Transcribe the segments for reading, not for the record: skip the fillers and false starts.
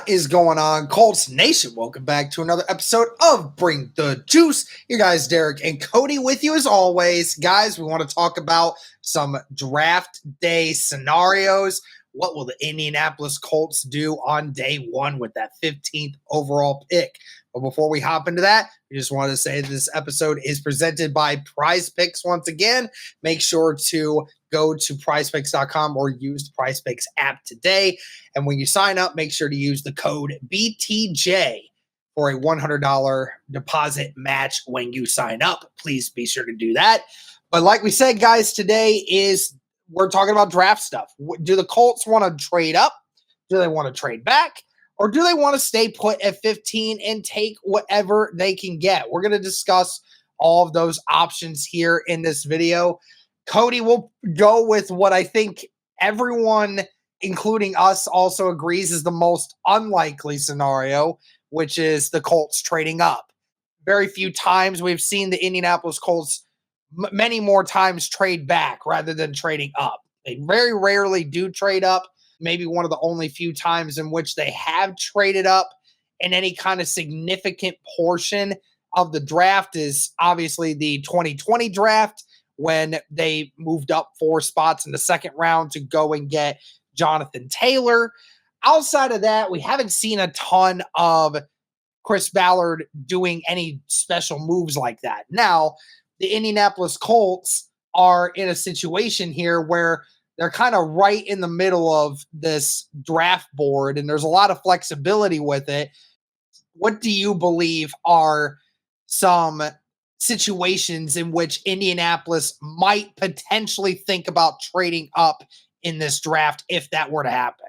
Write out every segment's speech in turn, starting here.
What is going on, Colts Nation? Welcome back to another episode of Bring the Juice. You guys, Derek and Cody, with you as always. Guys, we want to talk about some draft day scenarios. What will the Indianapolis Colts do on day one with that 15th overall pick? But before we hop into that, we just wanted to say this episode is presented by PrizePicks once again. Make sure to go to PrizePicks.com or use the PrizePicks app today. And when you sign up, make sure to use the code BTJ for a $100 deposit match when you sign up. Please be sure to do that. But like we said, guys, today we're talking about draft stuff. Do the Colts want to trade up? Do they want to trade back? Or do they want to stay put at 15 and take whatever they can get? We're going to discuss all of those options here in this video. Cody will go with what I think everyone, including us, also agrees is the most unlikely scenario, which is the Colts trading up. Very few times we've seen the Indianapolis Colts many more times trade back rather than trading up. They very rarely do trade up. Maybe one of the only few times in which they have traded up in any kind of significant portion of the draft is obviously the 2020 draft, when they moved up 4 spots in the second round to go and get Jonathan Taylor. Outside of that, we haven't seen a ton of Chris Ballard doing any special moves like that. Now, the Indianapolis Colts are in a situation here where they're kind of right in the middle of this draft board, and there's a lot of flexibility with it. What do you believe are some situations in which Indianapolis might potentially think about trading up in this draft if that were to happen?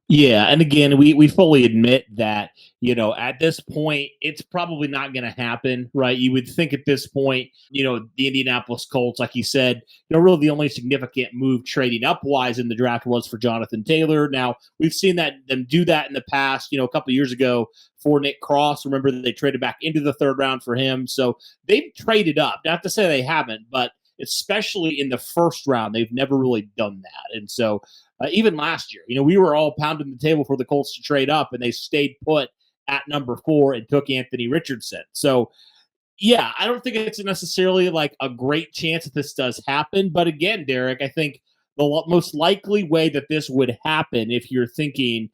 Yeah, and again, we fully admit that, at this point, it's probably not going to happen, right? You would think at this point, the Indianapolis Colts, like you said, really the only significant move trading up-wise in the draft was for Jonathan Taylor. Now, we've seen them do that in the past, a couple of years ago for Nick Cross. Remember that they traded back into the third round for him. So they've traded up. Not to say they haven't, but especially in the first round, they've never really done that. And so even last year, we were all pounding the table for the Colts to trade up, and they stayed put at number 4 and took Anthony Richardson. So, yeah, I don't think it's necessarily like a great chance that this does happen. But again, Derek, I think the most likely way that this would happen, if you're thinking,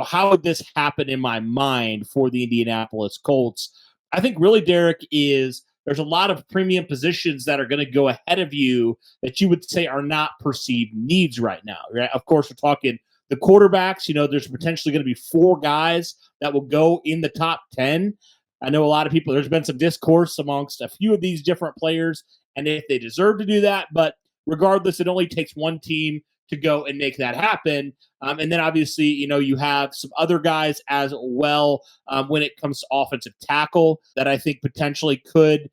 how would this happen in my mind for the Indianapolis Colts? I think really, Derek, is there's a lot of premium positions that are going to go ahead of you that you would say are not perceived needs right now. Right? Of course, we're talking the quarterbacks. There's potentially going to be 4 guys that will go in the top 10. I know a lot of people, there's been some discourse amongst a few of these different players and if they deserve to do that. But regardless, it only takes one team to go and make that happen. And then obviously, you have some other guys as well when it comes to offensive tackle that I think potentially could,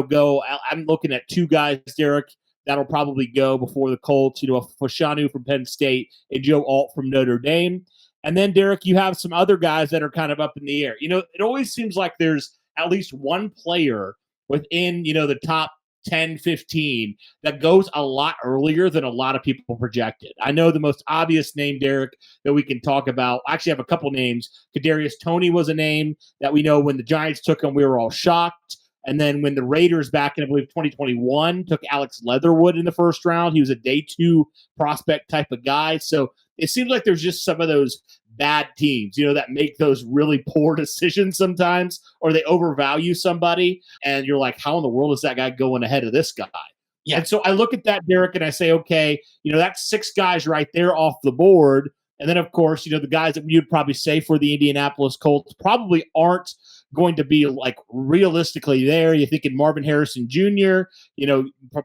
go. I'm looking at 2 guys, Derek, that'll probably go before the Colts, Fashanu from Penn State and Joe Alt from Notre Dame. And then, Derek, you have some other guys that are kind of up in the air. It always seems like there's at least one player within, the top 10, 15 that goes a lot earlier than a lot of people projected. I know the most obvious name, Derek, that we can talk about, I actually have a couple names. Kadarius Toney was a name that we know when the Giants took him, we were all shocked. And then when the Raiders back in, I believe, 2021 took Alex Leatherwood in the first round, he was a day 2 prospect type of guy. So it seems like there's just some of those bad teams, that make those really poor decisions sometimes, or they overvalue somebody. And you're like, how in the world is that guy going ahead of this guy? Yeah. And so I look at that, Derek, and I say, okay, that's 6 guys right there off the board. And then, of course, the guys that you'd probably say for the Indianapolis Colts probably aren't going to be like realistically there. You're thinking Marvin Harrison Jr.,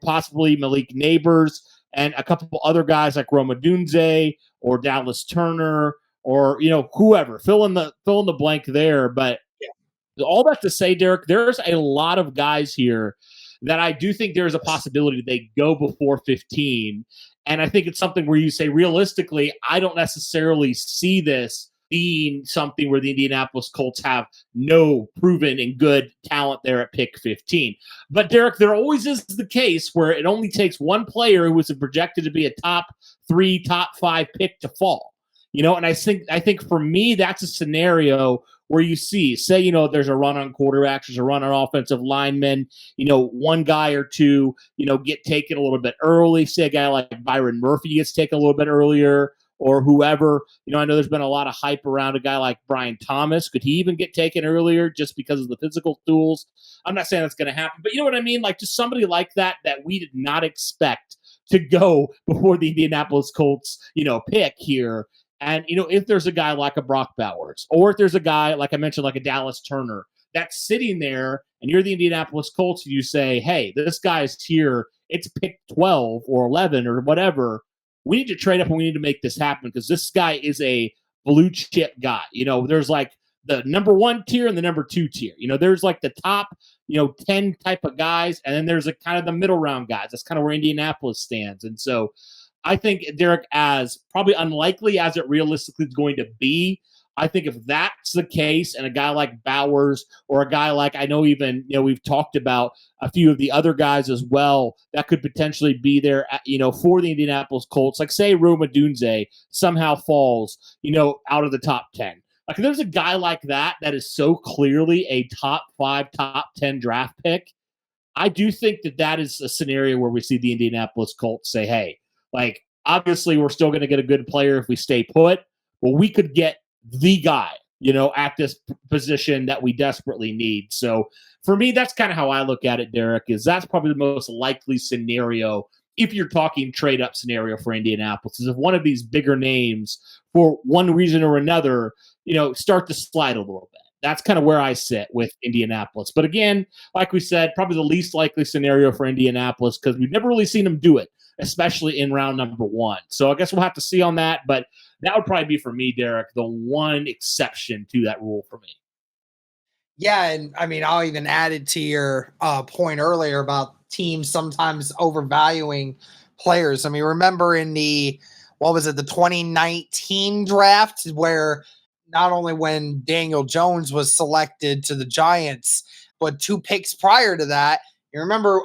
possibly Malik Neighbors, and a couple other guys like Roma Dunze or Dallas Turner, or whoever. Fill in the blank there. But all that to say, Derek, there's a lot of guys here that I do think there's a possibility they go before 15. And I think it's something where you say, realistically, I don't necessarily see this being something where the Indianapolis Colts have no proven and good talent there at pick 15. But, Derek, there always is the case where it only takes one player who was projected to be a top 3, top 5 pick to fall. And I think for me, that's a scenario where you see, say, there's a run on quarterbacks, there's a run on offensive linemen, one guy or two, get taken a little bit early. Say a guy like Byron Murphy gets taken a little bit earlier, or whoever. I know there's been a lot of hype around a guy like Brian Thomas. Could he even get taken earlier just because of the physical tools? I'm not saying that's going to happen, but you know what I mean? Like, just somebody like that we did not expect to go before the Indianapolis Colts, pick here. And, if there's a guy like a Brock Bowers, or if there's a guy, like I mentioned, like a Dallas Turner, that's sitting there and you're the Indianapolis Colts and you say, hey, this guy's here. It's pick 12 or 11 or whatever. We need to trade up and we need to make this happen because this guy is a blue chip guy. There's like the number 1 tier and the number 2 tier. There's like the top, 10 type of guys. And then there's a kind of the middle round guys. That's kind of where Indianapolis stands. And so I think, Derek, as probably unlikely as it realistically is going to be, I think if that's the case and a guy like Bowers or a guy like, I know even, we've talked about a few of the other guys as well that could potentially be there, for the Indianapolis Colts, like say Rome Odunze somehow falls, out of the top 10. Like if there's a guy like that is so clearly a top 5, top 10 draft pick, I do think that is a scenario where we see the Indianapolis Colts say, hey, like, obviously, we're still going to get a good player if we stay put. Well, we could get the guy, at this position that we desperately need. So for me, that's kind of how I look at it, Derek, is that's probably the most likely scenario if you're talking trade up scenario for Indianapolis, is if one of these bigger names for one reason or another, start to slide a little bit. That's kind of where I sit with Indianapolis. But again, like we said, probably the least likely scenario for Indianapolis because we've never really seen them do it, especially in round number 1. So I guess we'll have to see on that. But that would probably be for me, Derek, the one exception to that rule for me. Yeah, and I mean, I'll even add it to your point earlier about teams sometimes overvaluing players. I mean, remember in the 2019 draft where not only when Daniel Jones was selected to the Giants, but 2 picks prior to that, you remember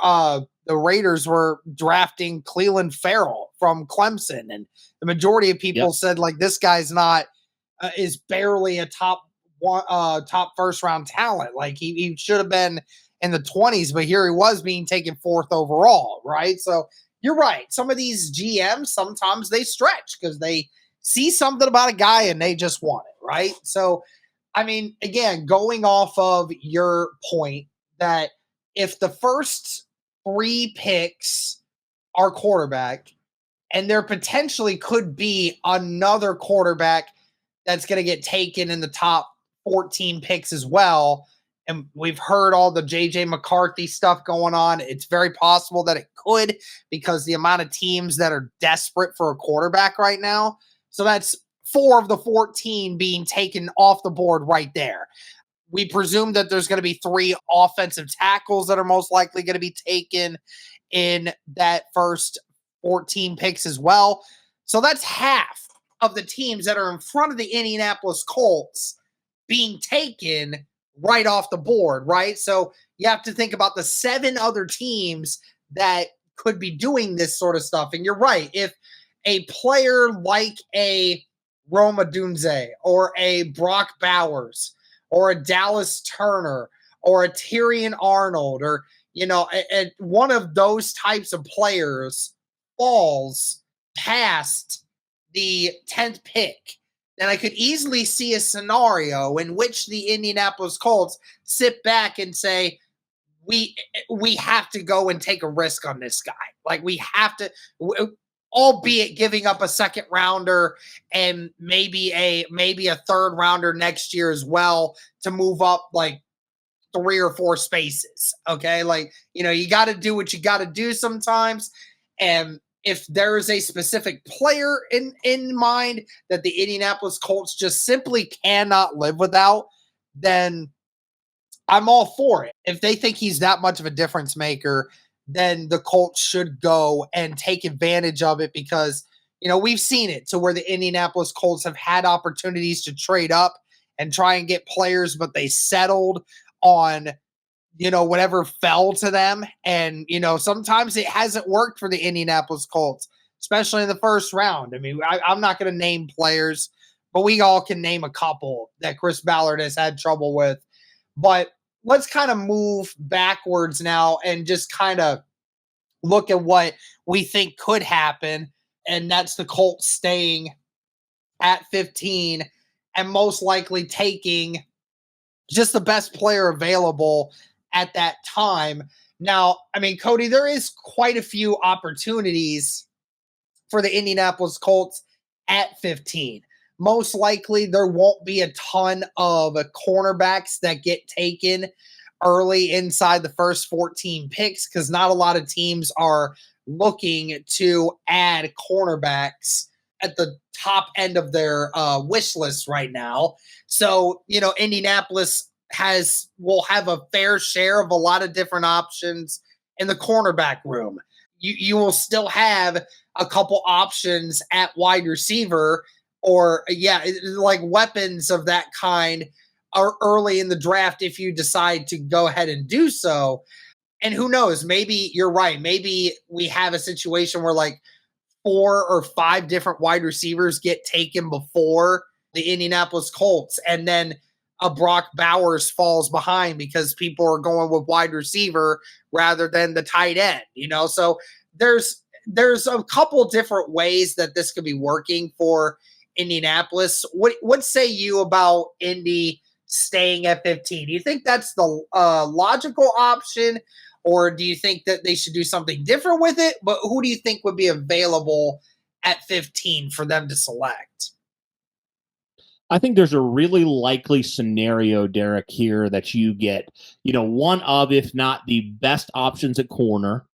the Raiders were drafting Cleveland Farrell from Clemson, and the majority of people said like this guy's not is barely a top first round talent. Like he should have been in the 20s, but here he was being taken 4th overall, right? So you're right. Some of these GMs sometimes they stretch because they see something about a guy and they just want it, right? So I mean, again, going off of your point that if the first 3 picks are quarterback, and there potentially could be another quarterback that's going to get taken in the top 14 picks as well. And we've heard all the JJ McCarthy stuff going on. It's very possible that it could because the amount of teams that are desperate for a quarterback right now. So that's 4 of the 14 being taken off the board right there. We presume that there's going to be 3 offensive tackles that are most likely going to be taken in that first 14 picks as well. So that's half of the teams that are in front of the Indianapolis Colts being taken right off the board, right? So you have to think about the 7 other teams that could be doing this sort of stuff. And you're right. If a player like a Rome Odunze or a Brock Bowers or a Dallas Turner or a Tyrion Arnold or, one of those types of players falls past the 10th pick, then I could easily see a scenario in which the Indianapolis Colts sit back and say, we have to go and take a risk on this guy. Like we have to, albeit giving up a second rounder and maybe a third rounder next year as well to move up like 3 or 4 spaces. Okay. Like, you got to do what you got to do sometimes. And if there is a specific player in mind that the Indianapolis Colts just simply cannot live without, then I'm all for it. If they think he's that much of a difference maker, then the Colts should go and take advantage of it because, we've seen it to where the Indianapolis Colts have had opportunities to trade up and try and get players, but they settled on, whatever fell to them. And, sometimes it hasn't worked for the Indianapolis Colts. especially in the first round. I mean, I'm not going to name players, but we all can name a couple that Chris Ballard has had trouble with. But let's kind of move backwards now and just kind of look at what we think could happen. And that's the Colts staying at 15 and most likely taking just the best player available at that time. Now, I mean, Cody, there is quite a few opportunities for the Indianapolis Colts at 15. Most likely, there won't be a ton of cornerbacks that get taken early inside the first 14 picks because not a lot of teams are looking to add cornerbacks at the top end of their wish list right now. So, Indianapolis will have a fair share of a lot of different options in the cornerback room. You will still have a couple options at wide receiver or, like weapons of that kind are early in the draft if you decide to go ahead and do so. And who knows, maybe you're right. Maybe we have a situation where like 4 or 5 different wide receivers get taken before the Indianapolis Colts, and then a Brock Bowers falls behind because people are going with wide receiver rather than the tight end, So there's a couple different ways that this could be working for Indianapolis. What say you about Indy staying at 15? Do you think that's the logical option, or do you think that they should do something different with it? But who do you think would be available at 15 for them to select? I think there's a really likely scenario, Derek, here that you get, one of, if not the best options at corner.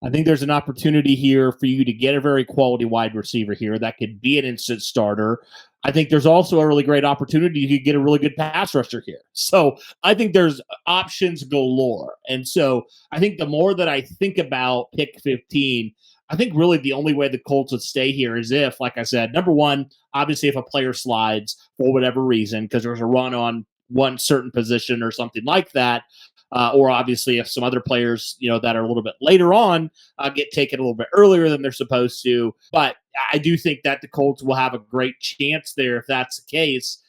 I think there's an opportunity here for you to get a very quality wide receiver here that could be an instant starter. I think there's also a really great opportunity you could get a really good pass rusher here. So I think there's options galore. And so I think the more that I think about pick 15, I think really the only way the Colts would stay here is if, like I said, number one, obviously if a player slides for whatever reason, because there's a run on one certain position or something like that, or obviously if some other players, that are a little bit later on get taken a little bit earlier than they're supposed to. But I do think that the Colts will have a great chance there if that's the case.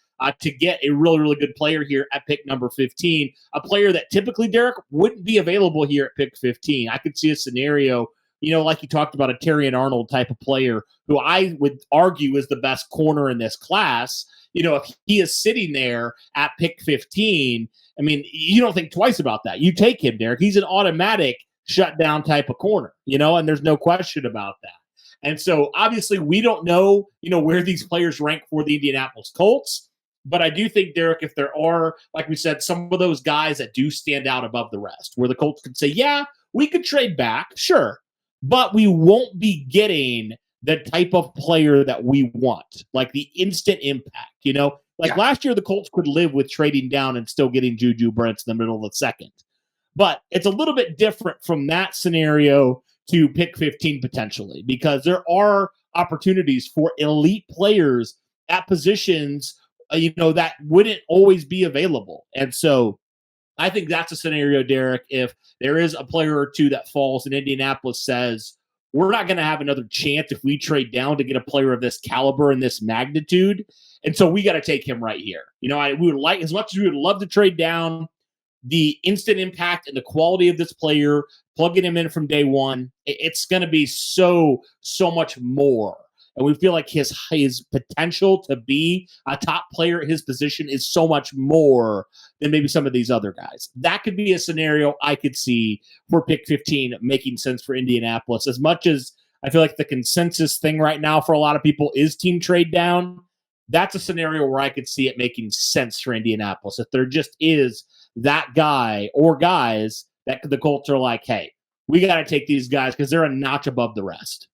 To get a really, really good player here at pick number 15, a player that typically, Derek, wouldn't be available here at pick 15. I could see a scenario, like you talked about, a Terrion Arnold type of player who I would argue is the best corner in this class. If he is sitting there at pick 15, I mean, you don't think twice about that. You take him, Derek. He's an automatic shutdown type of corner, and there's no question about that. And so obviously we don't know, where these players rank for the Indianapolis Colts. But I do think, Derek, if there are, like we said, some of those guys that do stand out above the rest, where the Colts could say, yeah, we could trade back, sure, but we won't be getting the type of player that we want, like the instant impact, Last year, the Colts could live with trading down and still getting Juju Brents in the middle of the second. But it's a little bit different from that scenario to pick 15 potentially, because there are opportunities for elite players at positions, that wouldn't always be available. And so I think that's a scenario, Derek, if there is a player or two that falls and Indianapolis says, we're not going to have another chance if we trade down to get a player of this caliber and this magnitude. And so we got to take him right here. We would like, as much as we would love to trade down, the instant impact and the quality of this player, plugging him in from day one, it's going to be so much more. And we feel like his potential to be a top player at his position is so much more than maybe some of these other guys. That could be a scenario I could see for pick 15 making sense for Indianapolis. As much as I feel like the consensus thing right now for a lot of people is team trade down, that's a scenario where I could see it making sense for Indianapolis. If there just is that guy or guys that the Colts are like, hey, we got to take these guys because they're a notch above the rest.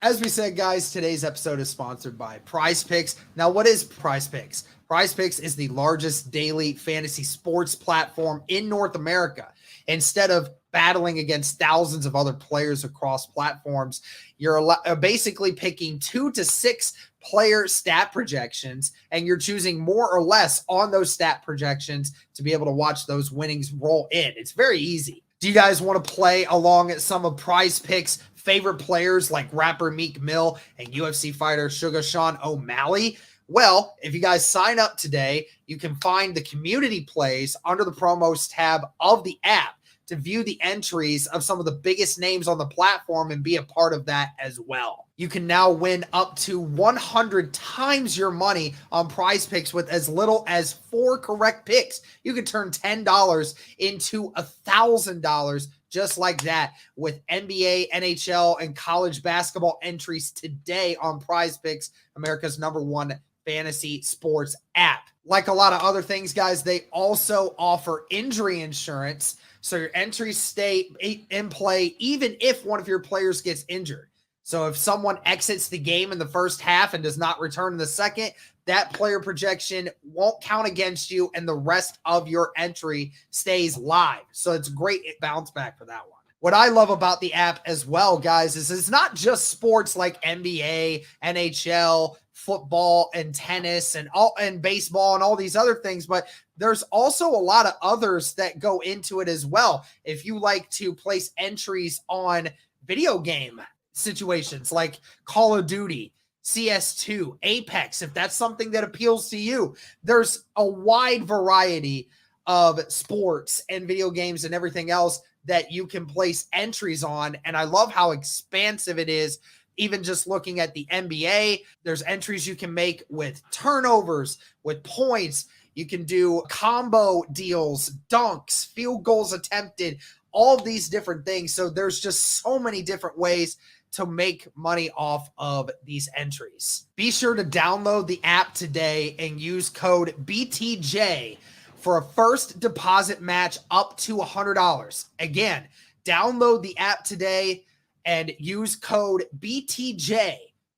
As we said, guys, today's episode is sponsored by PrizePicks. Now, what is PrizePicks? PrizePicks is the largest daily fantasy sports platform in North America. Instead of battling against thousands of other players across platforms, you're basically picking 2 to 6 player stat projections, and you're choosing more or less on those stat projections to be able to watch those winnings roll in. It's very easy. Do you guys want to play along at some of PrizePicks' favorite players like rapper Meek Mill and UFC fighter Sugar Sean O'Malley? Well, if you guys sign up today, you can find the community plays under the promos tab of the app to view the entries of some of the biggest names on the platform and be a part of that as well. You can now win up to 100 times your money on PrizePicks with as little as 4 correct picks. You can turn $10 into $1,000 just like that with NBA, NHL, and college basketball entries today on PrizePicks, America's #1 fantasy sports app. Like a lot of other things, guys, they also offer injury insurance, so your entries stay in play even if one of your players gets injured. So if someone exits the game in the first half and does not return in the second, that player projection won't count against you and the rest of your entry stays live. So it's great bounce back for that one. What I love about the app as well, guys, is it's not just sports like NBA, NHL, football, and tennis, and baseball, and all these other things, but there's also a lot of others that go into it as well. If you like to place entries on video game situations like Call of Duty, CS2, Apex, if that's something that appeals to you, there's a wide variety of sports and video games and everything else that you can place entries on. And I love how expansive it is. Even just looking at the NBA, there's entries you can make with turnovers, with points. You can do combo deals, dunks, field goals attempted, all of these different things. So there's just so many different ways to make money off of these entries. Be sure to download the app today and use code BTJ for a first deposit match up to $100. Again, download the app today and use code BTJ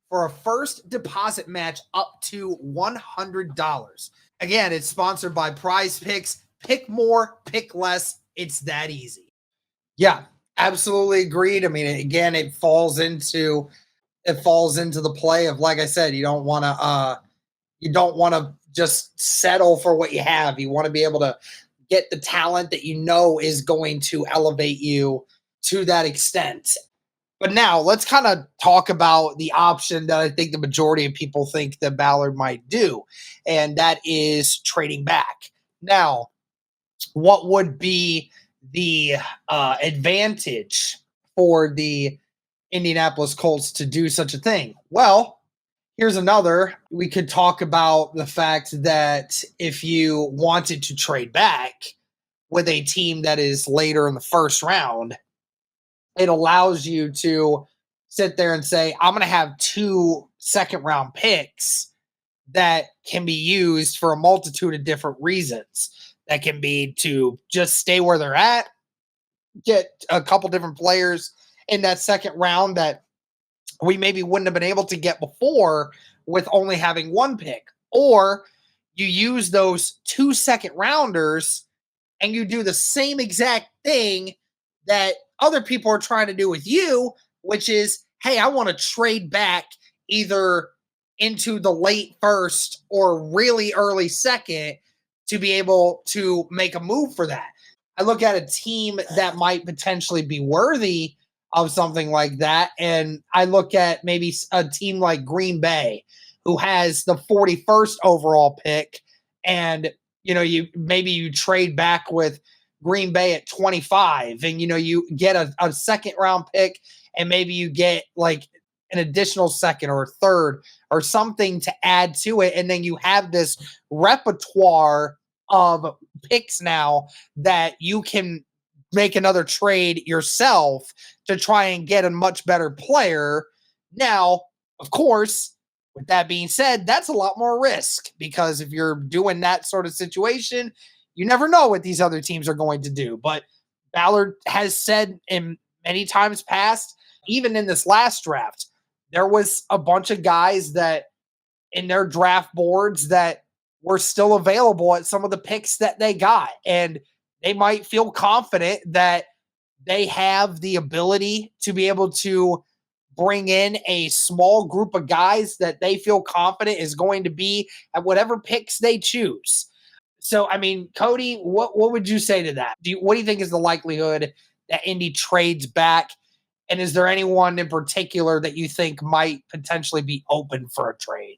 for a first deposit match up to $100. Again, it's sponsored by PrizePicks. Pick more, pick less. It's that easy. Yeah, absolutely agreed. I mean, again, it falls into the play of, like I said, you don't want to just settle for what you have. You want to be able to get the talent that you know is going to elevate you to that extent. But now let's kind of talk about the option that I think the majority of people think that Ballard might do, and that is trading back. Now, what would be the advantage for the Indianapolis Colts to do such a thing? Well, here's another. We could talk about the fact that if you wanted to trade back with a team that is later in the first round, it allows you to sit there and say, I'm going to have 2 second-round picks that can be used for a multitude of different reasons. That can be to just stay where they're at, get a couple different players in that second round that we maybe wouldn't have been able to get before with only having 1 pick. Or you use those 2 second rounders and you do the same exact thing that other people are trying to do with you, which is, hey, I want to trade back either into the late first or really early second to be able to make a move for that. I look at a team that might potentially be worthy of something like that, and I look at maybe a team like Green Bay, who has the 41st overall pick, and you trade back with Green Bay at 25, and you get a second round pick, and maybe you get like an additional second or third or something to add to it, and then you have this repertoire of picks now that you can make another trade yourself to try and get a much better player. Now, of course, with that being said, that's a lot more risk, because if you're doing that sort of situation, you never know what these other teams are going to do. But Ballard has said in many times past, even in this last draft, there was a bunch of guys that in their draft boards that were still available at some of the picks that they got. And they might feel confident that they have the ability to be able to bring in a small group of guys that they feel confident is going to be at whatever picks they choose. So, I mean, Cody, what would you say to that? What do you think is the likelihood that Indy trades back And is there anyone in particular that you think might potentially be open for a trade?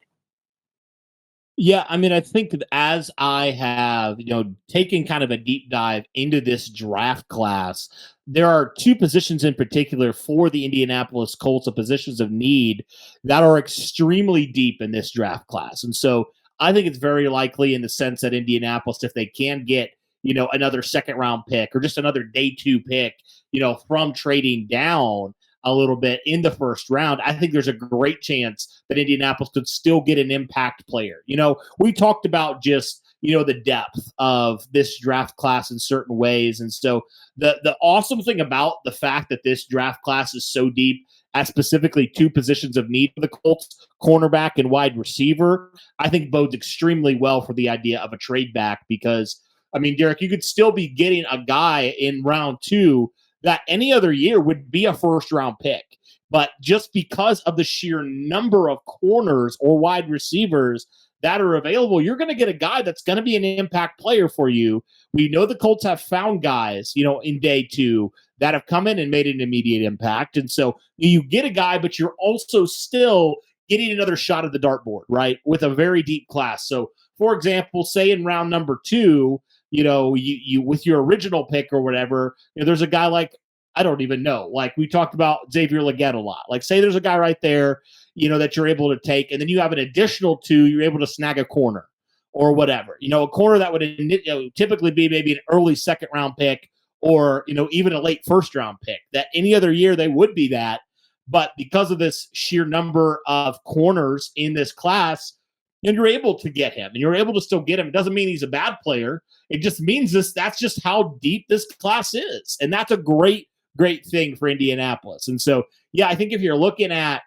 Yeah, I mean, I think that as I have, taken kind of a deep dive into this draft class, there are two positions in particular for the Indianapolis Colts, of positions of need that are extremely deep in this draft class. And so I think it's very likely in the sense that Indianapolis, if they can get, another second round pick or just another day two pick, from trading down a little bit in the first round, I think there's a great chance that Indianapolis could still get an impact player. We talked about just, the depth of this draft class in certain ways. And so the awesome thing about the fact that this draft class is so deep at specifically two positions of need for the Colts, cornerback and wide receiver, I think bodes extremely well for the idea of a trade back because, I mean, Derek, you could still be getting a guy in round two that any other year would be a first round pick. But just because of the sheer number of corners or wide receivers that are available, you're going to get a guy that's going to be an impact player for you. We know the Colts have found guys, in day two that have come in and made an immediate impact. And so you get a guy, but you're also still getting another shot at the dartboard, right? With a very deep class. So, for example, say in round number two, you with your original pick or whatever, there's a guy like, I don't even know. Like we talked about Xavier Legette a lot. Like say there's a guy right there, that you're able to take, and then you have an additional two, you're able to snag a corner or whatever. A corner that would typically be maybe an early second round pick or, even a late first round pick that any other year they would be that. But because of this sheer number of corners in this class, and you're able to get him and you're able to still get him. It doesn't mean he's a bad player. It just means that's just how deep this class is. And that's a great thing for Indianapolis. And so, yeah, I think if you're looking at,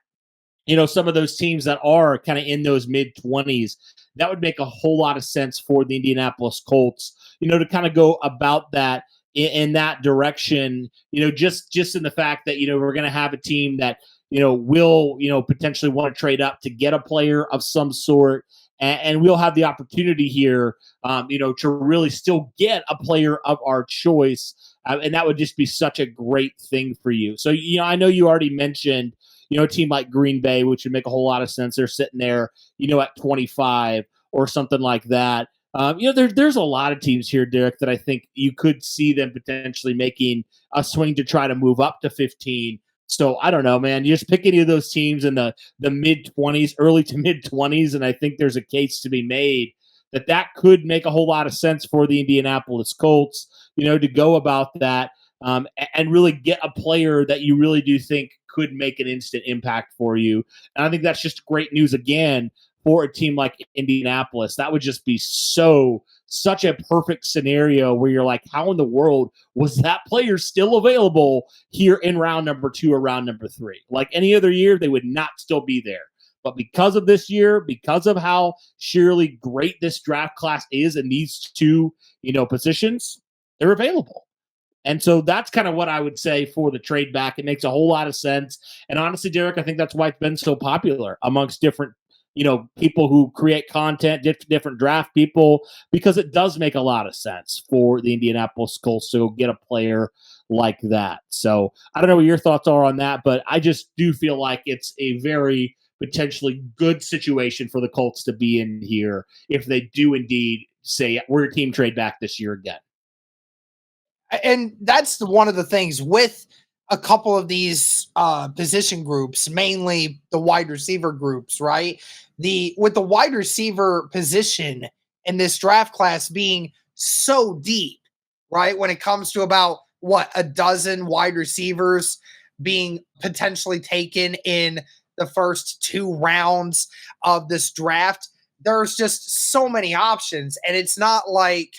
some of those teams that are kind of in those mid 20s, that would make a whole lot of sense for the Indianapolis Colts, to kind of go about that in that direction, just in the fact that, we're going to have a team that, will, potentially want to trade up to get a player of some sort. And we'll have the opportunity here, to really still get a player of our choice. And that would just be such a great thing for you. So, I know you already mentioned, a team like Green Bay, which would make a whole lot of sense. They're sitting there, at 25 or something like that. There's a lot of teams here, Derek, that I think you could see them potentially making a swing to try to move up to 15. So I don't know, man. You just pick any of those teams in the mid 20s, early to mid 20s, and I think there's a case to be made that could make a whole lot of sense for the Indianapolis Colts, to go about that and really get a player that you really do think could make an instant impact for you. And I think that's just great news again for a team like Indianapolis. That would just be such a perfect scenario where you're like, how in the world was that player still available here in round number 2 or round number 3? Like any other year, they would not still be there. But because of this year, because of how sheerly great this draft class is in these two, positions, they're available. And so that's kind of what I would say for the trade back. It makes a whole lot of sense. And honestly, Derek, I think that's why it's been so popular amongst different, people who create content, different draft people, because it does make a lot of sense for the Indianapolis Colts to get a player like that. So I don't know what your thoughts are on that, but I just do feel like it's a very potentially good situation for the Colts to be in here if they do indeed say we're a team trade back this year again. And that's one of the things with a couple of these position groups, mainly the wide receiver groups, right? With the wide receiver position in this draft class being so deep, right? When it comes to about a dozen wide receivers being potentially taken in the first 2 rounds of this draft, there's just so many options. And it's not like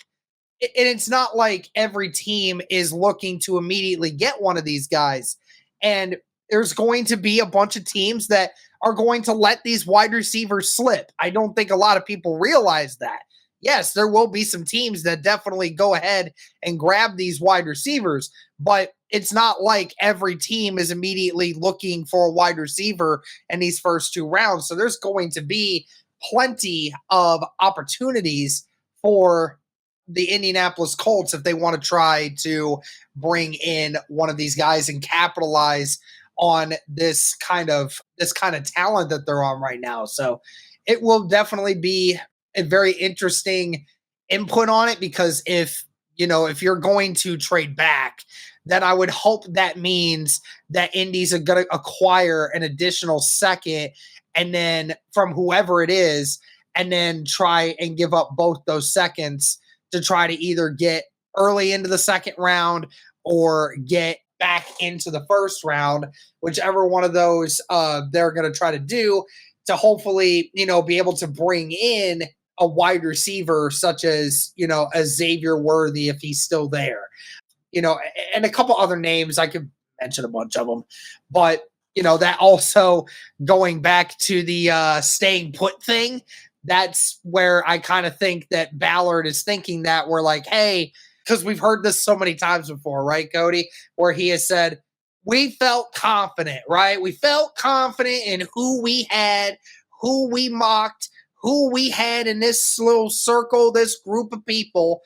every team is looking to immediately get one of these guys. And there's going to be a bunch of teams that are going to let these wide receivers slip. I don't think a lot of people realize that. Yes, there will be some teams that definitely go ahead and grab these wide receivers, but it's not like every team is immediately looking for a wide receiver in these first 2 rounds. So there's going to be plenty of opportunities for the Indianapolis Colts if they want to try to bring in one of these guys and capitalize on this kind of talent that they're on right now. So it will definitely be a very interesting input on it, because if you're going to trade back, then I would hope that means that Indies are going to acquire an additional second, and then from whoever it is, and then try and give up both those seconds to try to either get early into the second round or get back into the first round, whichever one of those they're going to try to do, to hopefully, be able to bring in a wide receiver such as, a Xavier Worthy if he's still there, and a couple other names. I could mention a bunch of them, but that also, going back to the staying put thing, that's where I kind of think that Ballard is thinking that we're like, hey, because we've heard this so many times before, right, Cody, where he has said, we felt confident, right? We felt confident in who we had, who we mocked, who we had in this little circle, this group of people,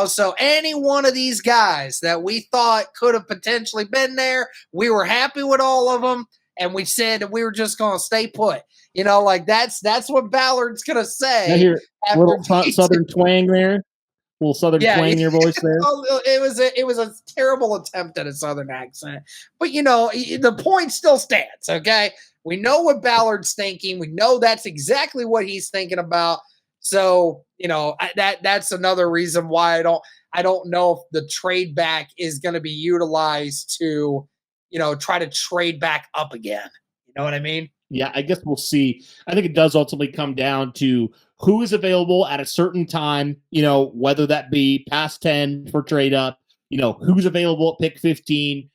so any one of these guys that we thought could have potentially been there, we were happy with all of them, and we said that we were just going to stay put. Like that's what Ballard's going to say. I hear a little southern twang there. A little southern twang in your voice there. It was a terrible attempt at a southern accent, but the point still stands. Okay, we know what Ballard's thinking. We know that's exactly what he's thinking about. So that's another reason why I don't know if the trade back is going to be utilized to try to trade back up again. You know what I mean? Yeah, I guess we'll see. I think it does ultimately come down to who is available at a certain time, whether that be past 10 for trade up, who's available at pick 15,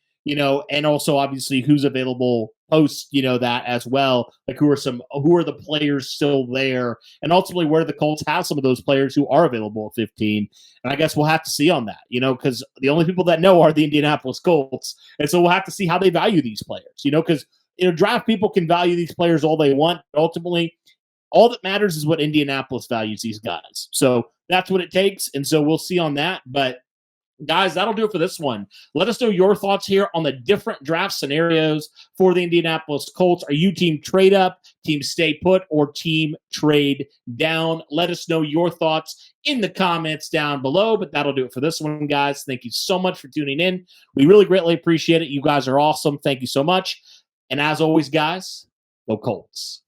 and also obviously who's available post, that as well. Like who are the players still there? And ultimately where the Colts have some of those players who are available at 15. And I guess we'll have to see on that, because the only people that know are the Indianapolis Colts. And so we'll have to see how they value these players, because draft people can value these players all they want. But ultimately, all that matters is what Indianapolis values these guys. So that's what it takes. And so we'll see on that. But guys, that'll do it for this one. Let us know your thoughts here on the different draft scenarios for the Indianapolis Colts. Are you team trade up, team stay put, or team trade down? Let us know your thoughts in the comments down below. But that'll do it for this one, guys. Thank you so much for tuning in. We really greatly appreciate it. You guys are awesome. Thank you so much. And as always, guys, go Colts.